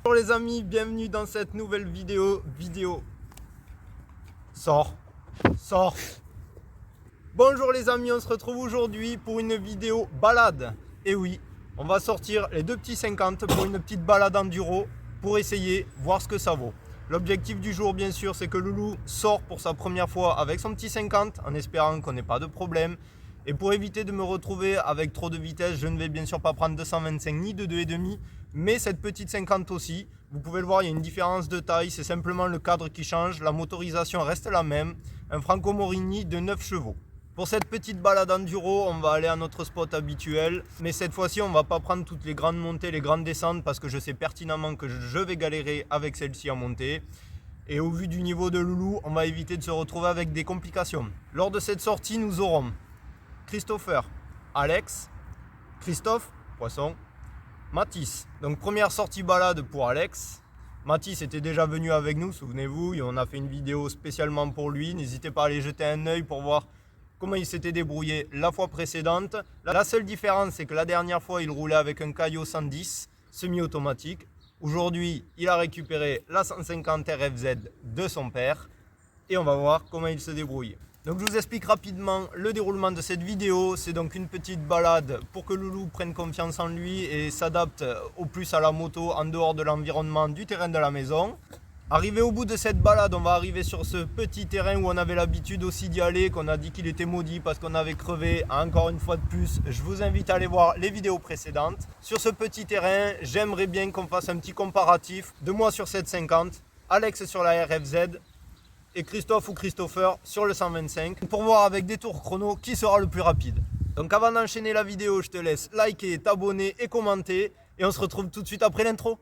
Bonjour les amis, bienvenue dans cette nouvelle vidéo. Sors. Bonjour les amis, on se retrouve aujourd'hui pour une vidéo balade. Et oui, on va sortir les deux petits 50 pour une petite balade enduro pour essayer, voir ce que ça vaut. L'objectif du jour bien sûr c'est que Loulou sort pour sa première fois avec son petit 50 en espérant qu'on n'ait pas de problème. Et pour éviter de me retrouver avec trop de vitesse, je ne vais bien sûr pas prendre 225 ni de 2,5, mais cette petite 50 aussi. Vous pouvez le voir, il y a une différence de taille, c'est simplement le cadre qui change, la motorisation reste la même, un Franco Morini de 9 chevaux. Pour cette petite balade enduro, on va aller à notre spot habituel, mais cette fois-ci on ne va pas prendre toutes les grandes montées, les grandes descentes, parce que je sais pertinemment que je vais galérer avec celle-ci à monter. Et au vu du niveau de Loulou, on va éviter de se retrouver avec des complications. Lors de cette sortie, nous aurons Christopher, Alex, Christophe, Poisson, Mathis. Donc première sortie balade pour Alex. Mathis était déjà venu avec nous, souvenez-vous, et on a fait une vidéo spécialement pour lui. N'hésitez pas à aller jeter un œil pour voir comment il s'était débrouillé la fois précédente. La seule différence, c'est que la dernière fois, il roulait avec un Caio 110 semi-automatique. Aujourd'hui, il a récupéré la 150 RFZ de son père et on va voir comment il se débrouille. Donc je vous explique rapidement le déroulement de cette vidéo. C'est donc une petite balade pour que Loulou prenne confiance en lui et s'adapte au plus à la moto en dehors de l'environnement du terrain de la maison. Arrivé au bout de cette balade, on va arriver sur ce petit terrain où on avait l'habitude aussi d'y aller, qu'on a dit qu'il était maudit parce qu'on avait crevé. Encore une fois de plus, je vous invite à aller voir les vidéos précédentes. Sur ce petit terrain, j'aimerais bien qu'on fasse un petit comparatif de moi sur cette 50, Alex sur la RFZ et Christophe ou Christopher sur le 125 pour voir avec des tours chrono qui sera le plus rapide. Donc avant d'enchaîner la vidéo, je te laisse liker, t'abonner et commenter et on se retrouve tout de suite après l'intro.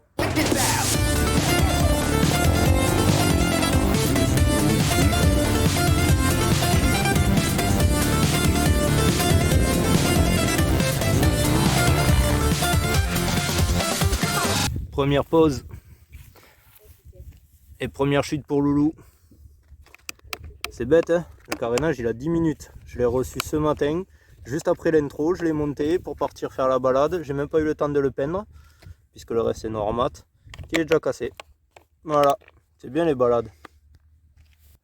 Première pause et première chute pour Loulou. C'est bête, hein, le carénage il a 10 minutes. Je l'ai reçu ce matin, juste après l'intro, je l'ai monté pour partir faire la balade. J'ai même pas eu le temps de le peindre, puisque le reste est normat, qui est déjà cassé. Voilà, c'est bien les balades.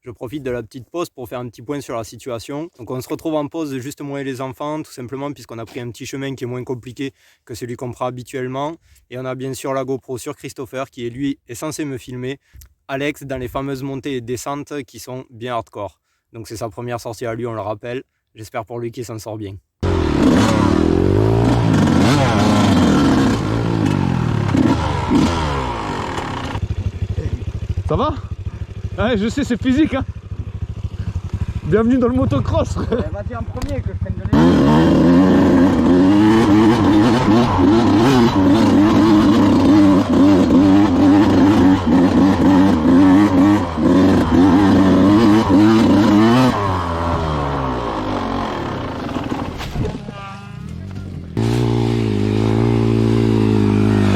Je profite de la petite pause pour faire un petit point sur la situation. Donc on se retrouve en pause juste moi et les enfants, tout simplement puisqu'on a pris un petit chemin qui est moins compliqué que celui qu'on prend habituellement. Et on a bien sûr la GoPro sur Christopher qui lui est censé me filmer. Alex dans les fameuses montées et descentes qui sont bien hardcore. Donc c'est sa première sortie à lui, on le rappelle. J'espère pour lui qu'il s'en sort bien. Ça va? Ouais, je sais, c'est physique, hein. Bienvenue dans le motocross. Vas-y en premier que je prenne de l'énergie.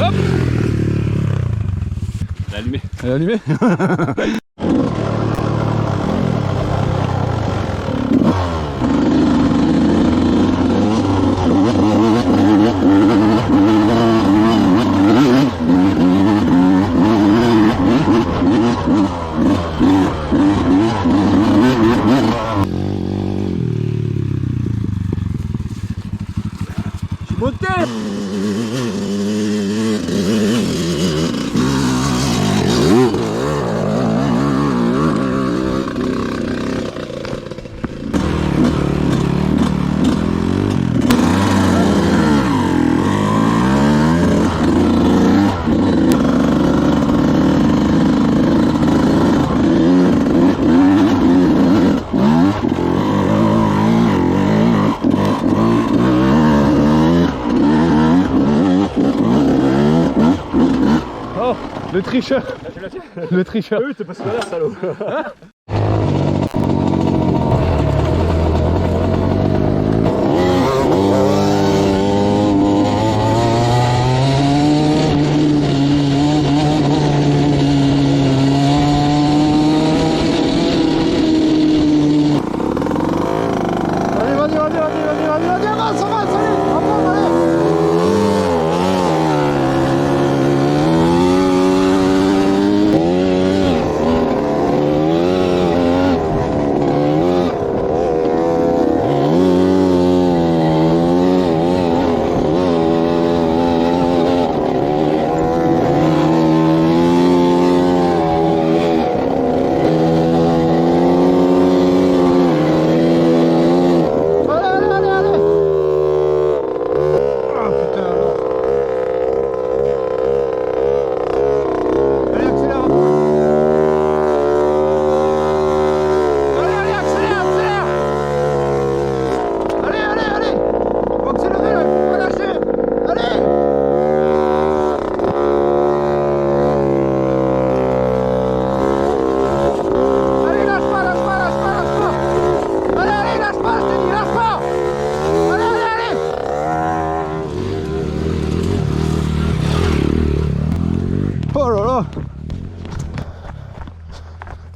Hop. Elle est allumée. Elle est allumée. Le tricheur. Le tricheur. Oui, t'es pas scolaire, salaud.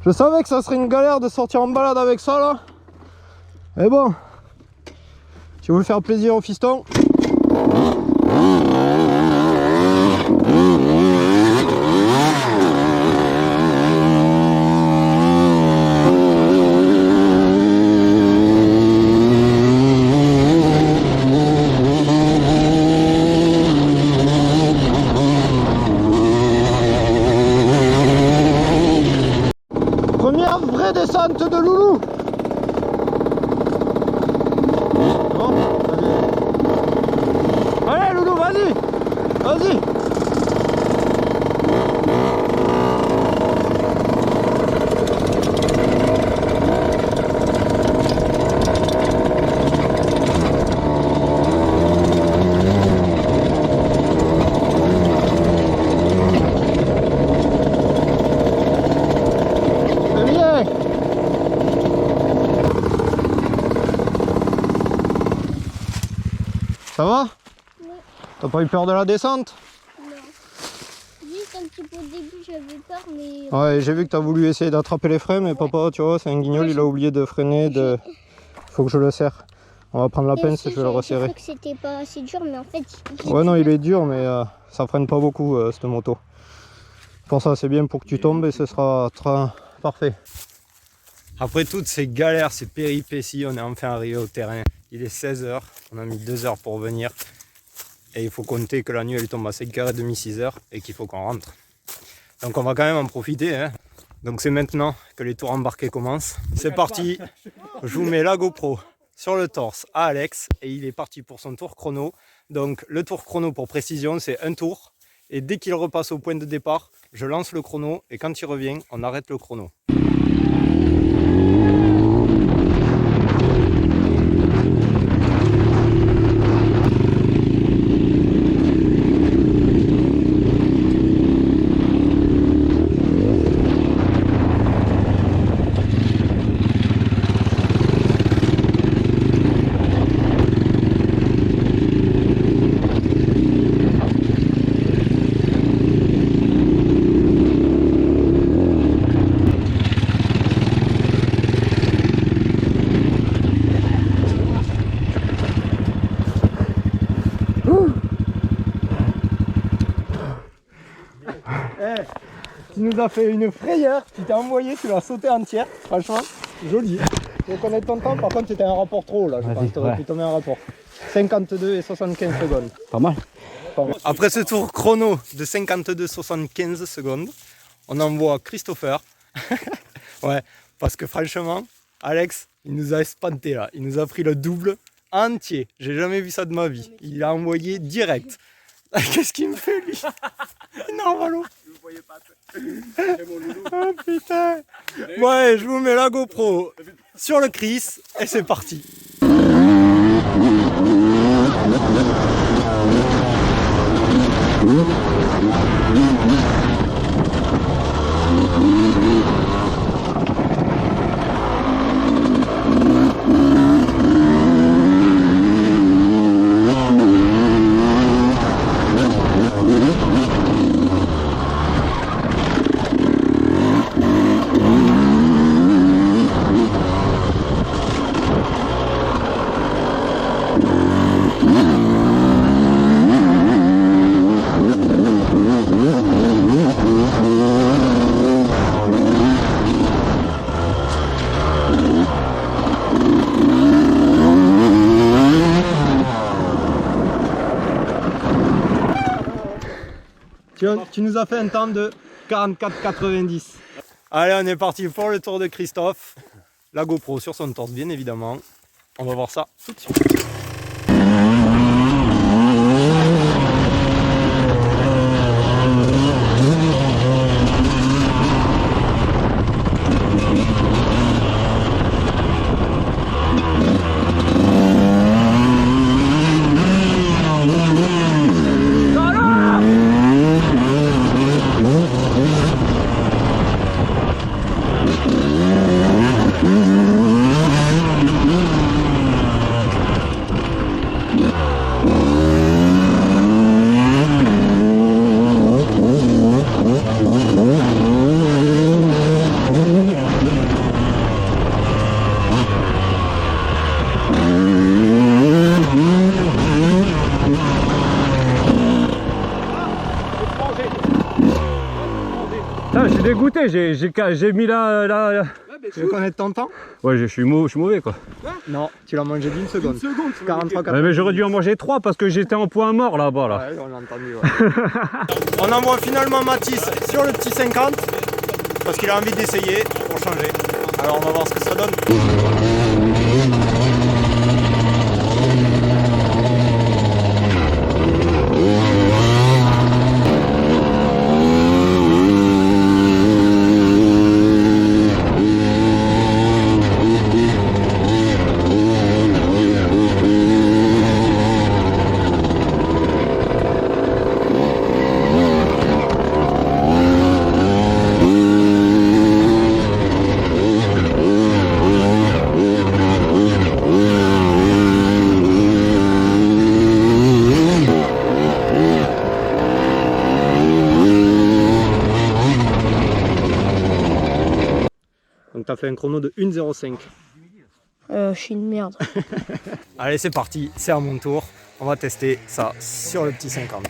Je savais que ça serait une galère de sortir en balade avec ça là. Mais bon, si vous voulez faire plaisir au fiston. Première vraie descente de Loulou. Bon, allez Loulou, vas-y. Vas-y. C'est bien. Ça va? Oui. T'as pas eu peur de la descente? Non. Juste un petit peu au début, j'avais peur, mais. Ouais, j'ai vu que t'as voulu essayer d'attraper les freins, mais papa, tu vois, c'est un guignol, il a oublié de freiner. Faut que je le serre. On va prendre la pince et je vais le J'ai resserrer. cru que c'était pas assez dur, mais en fait. Ouais, non, il est dur, mais ça freine pas beaucoup cette moto. Pour ça, c'est bien pour que tu tombes et ce sera parfait. Après toutes ces galères, ces péripéties, on est enfin arrivé au terrain. Il est 16 h, on a mis 2 heures pour venir. Et il faut compter que la nuit elle tombe à 5h30, 6h et qu'il faut qu'on rentre. Donc on va quand même en profiter. Hein. Donc c'est maintenant que les tours embarqués commencent. C'est parti, je vous mets la GoPro sur le torse à Alex et il est parti pour son tour chrono. Donc le tour chrono pour précision c'est un tour. Et dès qu'il repasse au point de départ, je lance le chrono et quand il revient, on arrête le chrono. Tu nous as fait une frayeur, tu t'es envoyé, tu l'as sauté entière, franchement, joli. Faut connaître ton temps, par contre tu étais un rapport trop haut là, je pense, tu aurais pu tomber un rapport. 52 et 75 secondes. Pas mal. Après ce tour chrono de 52-75 secondes, on envoie Christopher. Ouais, parce que franchement, Alex, il nous a espanté là, il nous a pris le double entier. J'ai jamais vu ça de ma vie. Il a envoyé direct. Qu'est-ce qu'il me fait lui? Non, Valo. Oh putain. Ouais, je vous mets la GoPro sur le Chris et c'est parti. Tu nous as fait un temps de 44,90. Allez, on est parti pour le tour de Christophe. La GoPro sur son torse, bien évidemment. On va voir ça tout de suite. Ah, je suis dégoûté, j'ai mis la... Tu veux connaître ton temps? Ouais, je suis mauvais quoi. Non, tu l'as mangé d'une seconde. 43 Ouais, mais j'aurais dû en manger 3 parce que j'étais en point mort là-bas là. Ouais, on l'a entendu. Ouais. On envoie finalement Mathis sur le petit 50 parce qu'il a envie d'essayer pour changer. Alors on va voir ce que ça donne. Donc tu as fait un chrono de 1,05. Je suis une merde. Allez, c'est parti, c'est à mon tour. On va tester ça sur le petit 50.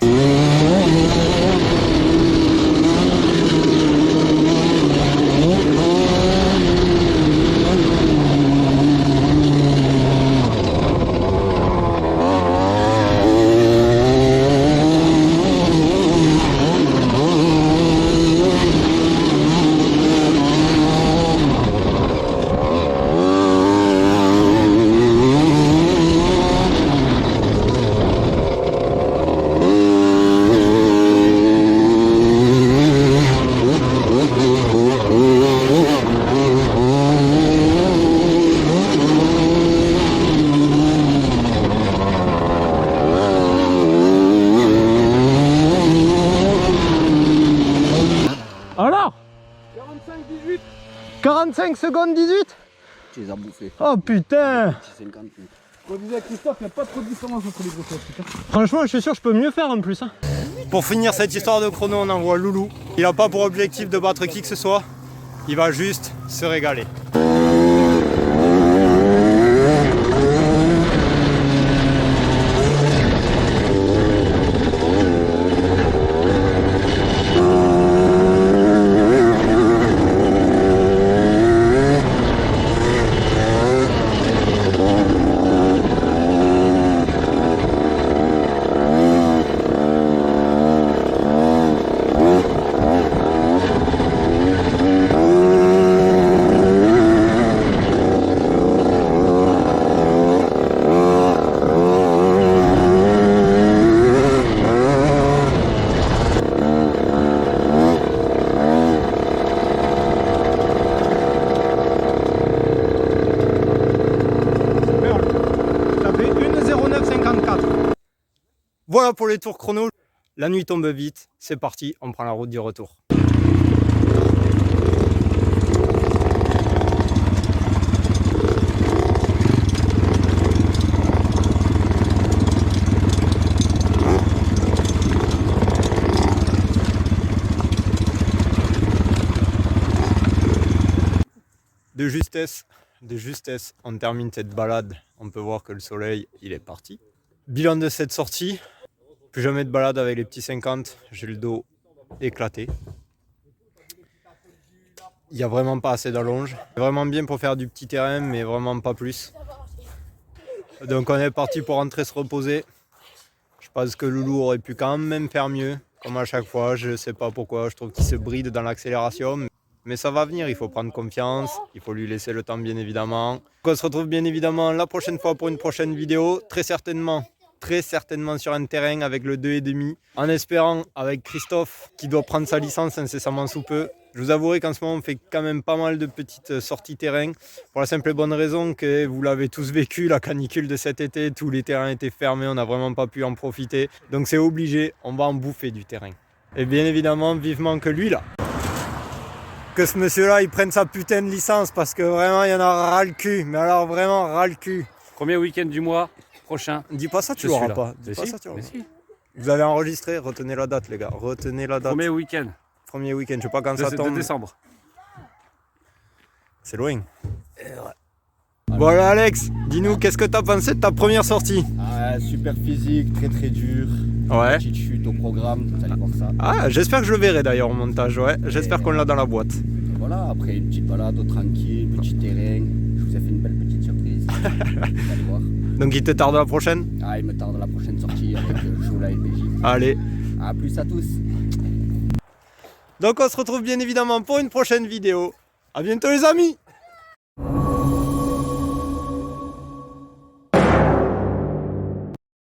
Alors 45 secondes 18. Tu les as bouffés. Oh putain! 50. On disait à Christophe, il n'y a pas trop de différence entre les gros putain. Franchement, je suis sûr que je peux mieux faire en plus. Hein. Pour finir cette histoire de chrono, on envoie Loulou. Il n'a pas pour objectif de battre qui que ce soit. Il va juste se régaler. Voilà pour les tours chrono. La nuit tombe vite, c'est parti, on prend la route du retour. De justesse, on termine cette balade. On peut voir que le soleil, il est parti. Bilan de cette sortie, plus jamais de balade avec les petits 50, j'ai le dos éclaté. Il n'y a vraiment pas assez d'allonge. C'est vraiment bien pour faire du petit terrain, mais vraiment pas plus. Donc on est parti pour rentrer se reposer. Je pense que Loulou aurait pu quand même faire mieux, comme à chaque fois. Je ne sais pas pourquoi, je trouve qu'il se bride dans l'accélération. Mais ça va venir, il faut prendre confiance, il faut lui laisser le temps bien évidemment. Donc on se retrouve bien évidemment la prochaine fois pour une prochaine vidéo, très certainement sur un terrain avec le 2,5, en espérant avec Christophe qui doit prendre sa licence incessamment sous peu. Je vous avouerai qu'en ce moment on fait quand même pas mal de petites sorties terrain, pour la simple et bonne raison que vous l'avez tous vécu, la canicule de cet été, tous les terrains étaient fermés, on n'a vraiment pas pu en profiter. Donc c'est obligé, on va en bouffer du terrain. Et bien évidemment, vivement que lui là, que ce monsieur-là, il prenne sa putain de licence parce que vraiment, il y en a ras le cul. Mais alors vraiment ras le cul. Premier week-end du mois prochain. Dis pas ça, tu Je l'auras suis là. pas. Mais Dis pas si, ça, tu l'auras mais pas. si. Vous avez enregistré, retenez la date, les gars. Retenez la date. Premier week-end Premier week-end, je sais pas quand ça de tombe. décembre. C'est loin. Voilà, Alex, dis-nous, qu'est-ce que t'as pensé de ta première sortie? super physique, très dur. Ouais. Petite chute au programme, vous allez voir ça. Ah, j'espère que je le verrai d'ailleurs au montage, ouais. J'espère qu'on l'a dans la boîte. Et voilà, après une petite balade au tranquille, petit terrain. Je vous ai fait une belle petite surprise. Vous allez voir. Donc il te tarde la prochaine? Ah, il me tarde la prochaine sortie avec Joula et PJ. Allez. A plus à tous. Donc on se retrouve bien évidemment pour une prochaine vidéo. À bientôt les amis!